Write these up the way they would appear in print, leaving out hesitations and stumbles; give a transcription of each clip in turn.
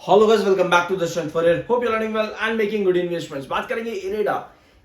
Hello guys, welcome back to the channel for hope you learning well and making good investments. बात करेंगे इरेडा,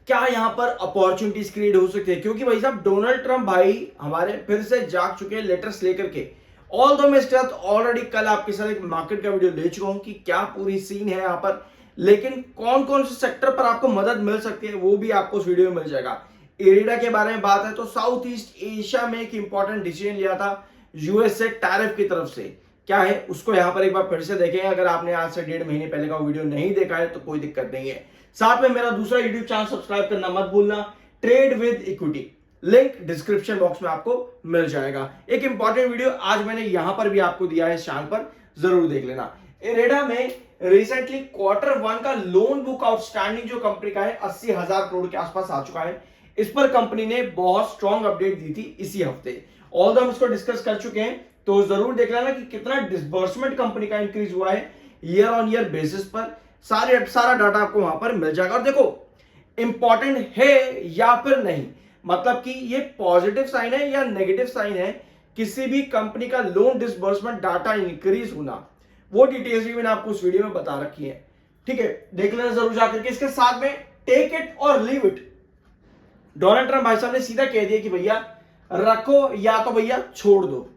क्या यहाँ पर opportunities create हो सकती है, क्योंकि भाई साहब डोनाल्ड ट्रंप भाई हमारे फिर से जाग चुके हैं लेटर्स लेकर के। ऑल दो मैं इसके साथ ऑलरेडी कल आपके साथ एक मार्केट का वीडियो ले चुका हूं कि क्या पूरी सीन है यहाँ पर, लेकिन कौन कौन से सेक्टर पर आपको मदद मिल सकती है वो भी आपको उस वीडियो में मिल जाएगा। इरेडा के बारे में बात है तो साउथ ईस्ट एशिया में एक इंपॉर्टेंट डिसीजन लिया था यूएस से टैरिफ की तरफ से, क्या है उसको यहां पर एक बार फिर से देखें। अगर आपने आज से 1.5 महीने पहले का वीडियो नहीं देखा है तो कोई दिक्कत नहीं है। साथ में मेरा दूसरा यूट्यूब चैनल सब्सक्राइब करना मत भूलना, trade with equity, link description box में आपको मिल जाएगा। एक इंपॉर्टेंट वीडियो आज मैंने यहां पर भी आपको दिया है, इस चैनल पर जरूर देख लेना। इरेडा में रिसेंटली Q1 का लोन बुक आउटस्टैंडिंग जो कंपनी का है 80,000 करोड़ के आसपास आ चुका है। इस पर कंपनी ने बहुत स्ट्रॉन्ग अपडेट दी थी इसी हफ्ते, और हम इसको डिस्कस कर चुके हैं, तो जरूर देख लेना कि कितना डिसबर्समेंट कंपनी का इंक्रीज हुआ है ईयर ऑन ईयर बेसिस पर। सारा डाटा आपको वहां पर मिल जाएगा। और देखो, इंपॉर्टेंट है या फिर नहीं, मतलब कि ये पॉजिटिव साइन है या नेगेटिव साइन है, किसी भी कंपनी का लोन डिसबर्समेंट डाटा इंक्रीज होना, वो डिटेल्स भी मैंने आपको उस वीडियो में बता रखी है। ठीक है, देख लेना जरूर जाकर के। इसके साथ में टेक इट और लीव इट, डोनाल्ड ट्रंप भाई साहब ने सीधा कह दिया कि भैया रखो या तो भैया छोड़ दो।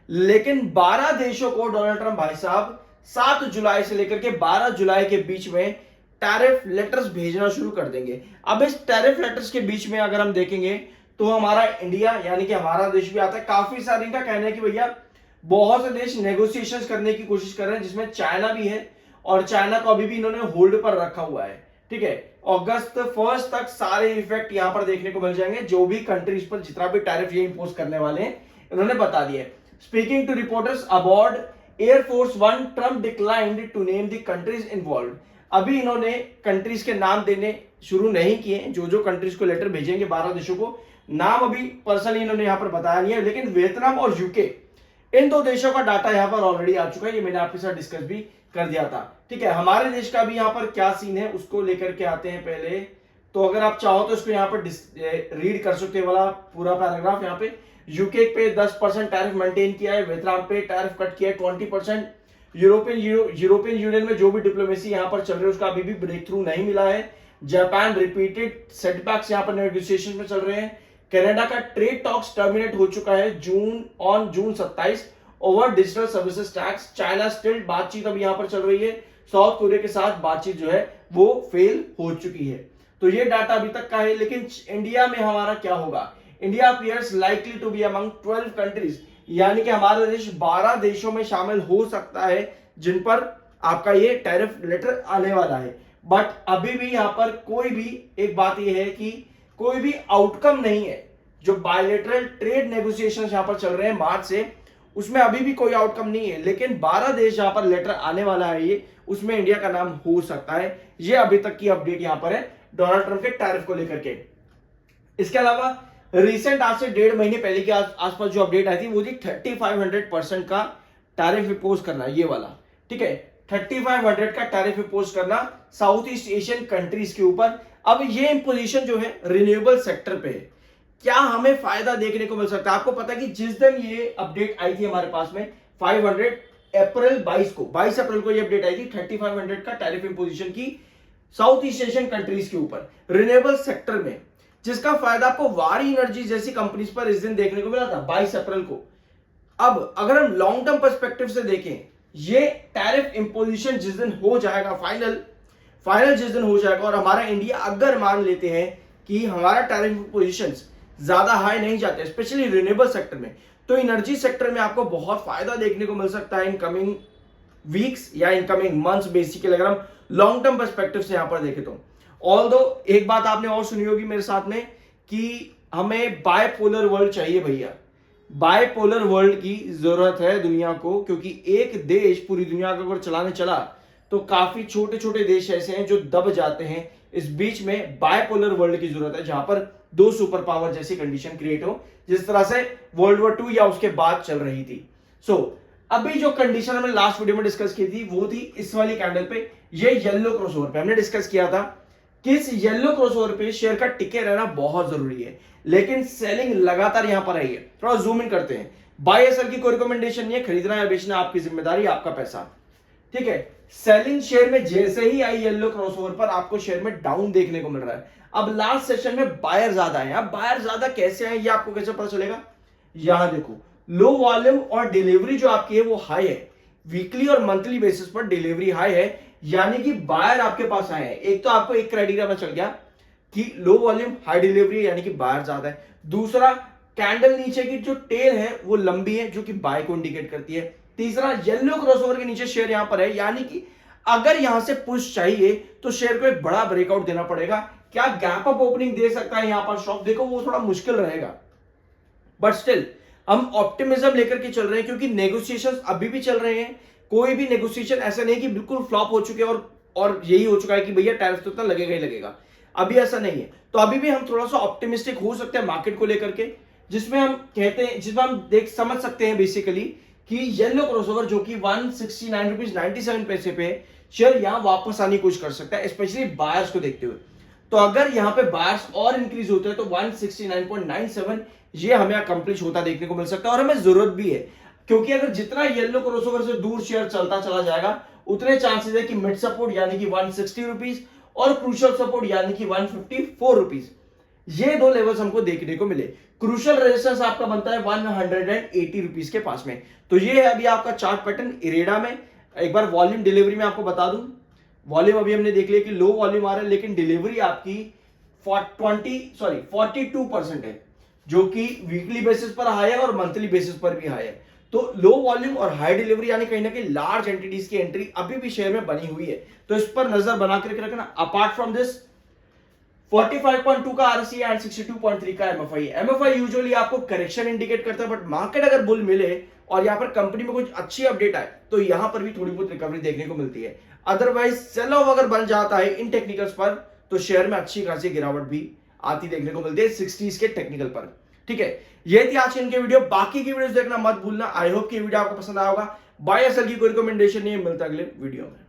लेकिन 12 देशों को डोनाल्ड ट्रंप भाई साहब 7 जुलाई से लेकर के 12 जुलाई के बीच में टैरिफ लेटर्स भेजना शुरू कर देंगे। अब इस टैरिफ लेटर्स के बीच में अगर हम देखेंगे तो हमारा इंडिया यानी कि हमारा देश भी आता है। काफी सारे इनका कहना है कि भैया बहुत से देश नेगोशिएशंस करने की कोशिश कर रहे हैं, जिसमें चाइना भी है, और चाइना को अभी भी इन्होंने होल्ड पर रखा हुआ है। ठीक है, अगस्त 1 तक सारे इफेक्ट यहां पर देखने को मिल जाएंगे, जो भी कंट्रीज पर जितना भी टैरिफ ये इंपोज करने वाले हैं इन्होंने बता दिया है। Speaking to reporters aboard Air Force One, Trump declined to name the countries involved. अभी इन्होंने कंट्रीज के नाम देने शुरू नहीं किए, जो कंट्रीज को लेटर भेजेंगे 12 देशों को, नाम अभी पर्सनली इन्होंने यहां पर बताया नहीं है। लेकिन वियतनाम और यूके, इन दो देशों का डाटा यहां पर ऑलरेडी आ चुका है, ये मैंने आपके साथ डिस्कस भी कर दिया था। ठीक है, हमारे देश का भी यहां पर क्या सीन है उसको लेकर के आते हैं पहले। तो अगर आप चाहो तो इसको यहां पर रीड कर सकते वाला पूरा पैराग्राफ। यहाँ पे यूके पे 10% टैरिफ मेंटेन किया है, वियतनाम पे टैरिफ कट किया है 20%। यूरोपियन यूनियन में जो भी डिप्लोमेसी यहां पर चल रही है उसका अभी भी ब्रेक थ्रू नहीं मिला है। जापान रिपीटेड सेटबैक्स यहां पर नेगोशिएशन में चल रहे हैं। कनाडा का ट्रेड टॉक्स टर्मिनेट हो चुका है जून 27 over digital services tax. China still बातचीत अभी यहां पर चल रही है, साउथ कोरिया के साथ बातचीत जो है वो फेल हो चुकी है। तो ये डाटा अभी तक का है। लेकिन इंडिया में हमारा क्या होगा? India appears likely to be among 12 countries, यानी कि हमारा देश 12 देशों में शामिल हो सकता है जिन पर आपका ये टैरिफ लेटर आने वाला है। बट अभी भी यहां पर कोई भी एक बात ये है कि कोई भी आउटकम नहीं है। जो बायलैटरल ट्रेड नेगोशिएशंस यहां पर चल रहे हैं मार्च से, उसमें अभी भी कोई आउटकम नहीं है। लेकिन 12 देश जहां पर लेटर आने वाला है ये, उसमें इंडिया का नाम हो सकता है। ये अभी तक की अपडेट यहां पर है डोनाल्ड ट्रंप के टैरिफ को लेकर के। इसके अलावा रिसेंट आज से 1.5 महीने पहले के आसपास जो अपडेट आई थी वो थी 3500% का टैरिफ इंपोज करना, ये वाला। ठीक है, 3500 का टैरिफ इंपोज करना साउथ ईस्ट एशियन कंट्रीज के ऊपर। अब ये इंपोजिशन जो है रिन्यूएबल सेक्टर पे है, क्या हमें फायदा देखने को मिल सकता है? आपको पता है कि जिस दिन ये अपडेट आई थी हमारे पास में 500 अप्रैल 22 अप्रैल को ये अपडेट आई थी 3500 का टैरिफ इंपोजिशन की साउथ ईस्ट एशियन कंट्रीज के ऊपर रिन्यूएबल सेक्टर में, जिसका फायदा आपको वारी एनर्जी जैसी कंपनीज पर इस दिन देखने को मिला था 22 अप्रैल को। अब अगर हम लॉन्ग टर्म पर्सपेक्टिव से देखें, ये टैरिफ इंपोजिशन जिस दिन हो जाएगा, फाइनल जिस दिन हो जाएगा, और हमारा इंडिया अगर मान लेते हैं कि हमारा टैरिफ इंपोजिशन ज्यादा हाई नहीं जाते, स्पेशली रिन्यूएबल सेक्टर में, तो एनर्जी सेक्टर में आपको बहुत फायदा देखने को मिल सकता है इन कमिंग वीक्स या इन कमिंग मंथ्स। बेसिकली अगर हम लॉन्ग टर्म पर्सपेक्टिव से यहां पर देखें तो ऑल्दो एक बात आपने और सुनी होगी मेरे साथ में कि हमें बायपोलर वर्ल्ड चाहिए भैया। बायपोलर वर्ल्ड की जरूरत है दुनिया को, क्योंकि एक देश पूरी दुनिया को अगर चलाने चला तो काफी छोटे छोटे देश ऐसे हैं जो दब जाते हैं। इस बीच में बायपोलर वर्ल्ड की जरूरत है, जहां पर 2 सुपर पावर जैसी कंडीशन क्रिएट हो, जिस तरह से वर्ल्ड वॉर 2 या उसके बाद चल रही थी। अभी जो कंडीशन हमने लास्ट वीडियो में डिस्कस की थी वो थी इस वाली कैंडल पे, ये येलो क्रॉसओवर पे हमने डिस्कस किया था कि इस येलो क्रॉसओवर पे शेयर का टिके रहना बहुत जरूरी है। लेकिन सेलिंग लगातार यहां पर आई है। थोड़ा जूम इन करते हैं। बाय या सेल की कोई रिकमेंडेशन नहीं है, खरीदना या बेचना आपकी जिम्मेदारी, आपका पैसा। ठीक है। सेलिंग शेयर में जैसे ही आई येलो क्रॉसओवर पर आपको शेयर में डाउन देखने को मिल रहा है। अब लास्ट सेशन में बायर ज्यादा है। अब बायर ज्यादा कैसे आए ये आपको कैसे पता चलेगा? यहां देखो, लो वॉल्यूम और डिलीवरी जो आपकी है वो हाई है। वीकली और मंथली बेसिस पर डिलीवरी हाई है, यानी कि बायर आपके पास आए हैं। एक तो आपको एक क्राइटेरिया पता चल गया कि लो वॉल्यूम हाई डिलीवरी, यानी कि बायर ज्यादा है। दूसरा, कैंडल नीचे की जो टेल है वो लंबी है, जो कि बाय को इंडिकेट करती है। तीसरा, येलो क्रॉसओवर के नीचे शेयर यहां पर है, यानी कि अगर यहां से पुश चाहिए तो शेयर को एक बड़ा ब्रेकआउट देना पड़ेगा। क्या गैप अप ओपनिंग दे सकता है यहां पर स्टॉक? देखो वो थोड़ा मुश्किल रहेगा, बट स्टिल हम ऑप्टिमिज्म लेकर के चल रहे हैं, क्योंकि नेगोशिएशंस अभी भी चल रहे हैं। कोई भी नेगोशिएशन ऐसा नहीं कि बिल्कुल फ्लॉप हो चुके और यही हो चुका है कि भैया टैरिफ तो इतना लगेगा ही लगेगा। अभी ऐसा नहीं है। तो अभी भी हम थोड़ा सा ऑप्टिमिस्टिक हो सकते हैं मार्केट को लेकर के, जिसमें हम कहते हैं, जिसमें हम समझ सकते हैं बेसिकली कि येलो क्रॉसओवर जो कि 169 रुपीज 97 पैसे पे शेयर यहां वापस आने की कोशिश कर सकता है, स्पेशली बायर्स को देखते हुए। तो अगर यहां पे बायर्स और इंक्रीज होते हैं तो 169.97 ये हमें अकम्प्लिश होता देखने को मिल सकता है, और हमें जरूरत भी है, क्योंकि अगर जितना येलो क्रॉसओवर से दूर शेयर चलता चला जाएगा उतने चांसेस है कि मिड सपोर्ट यानी कि 160 रुपीज और क्रूशियल सपोर्ट यानी कि 154 रुपीज, ये दो लेवल्स हमको देखने को मिले। क्रूशियल रेजिस्टेंस आपका बनता है 180 रुपीज के पास में। तो ये है अभी आपका चार्ट पैटर्न इरेडा में। एक बार वॉल्यूम डिलीवरी में आपको बता दूं, वॉल्यूम अभी हमने देख लिया कि लो वॉल्यूम आ रहा है, लेकिन डिलीवरी आपकी 42% है, जो कि वीकली बेसिस पर हाई है और मंथली बेसिस पर भी हाई है। तो लो वॉल्यूम और हाई डिलीवरी यानी कहीं ना कहीं लार्ज एंटिटीज की एंट्री अभी भी शेयर में बनी हुई है, तो इस पर नजर बना करके रखना। अपार्ट फ्रॉम दिस 45.2 का आरसी एंड 62.3 का एमएफआई। एमएफआई यूजुअली आपको करेक्शन इंडिकेट करता है, बट मार्केट अगर बुल मिले और यहां पर कंपनी में कुछ अच्छी अपडेट आए तो यहां पर भी थोड़ी बहुत रिकवरी देखने को मिलती है। अदरवाइज सेल ऑफ अगर बन जाता है इन टेक्निकल्स पर तो शेयर में अच्छी खासी गिरावट भी आती देखने को मिलती है 60s के टेक्निकल पर। ठीक है, ये थी आज की इनके वीडियो। बाकी की वीडियोस देखना मत भूलना। आई होप कि वीडियो आपको पसंद आया होगा। बाय एसएल की कोई रिकमेंडेशन नहीं है, मिलता है अगले वीडियो में।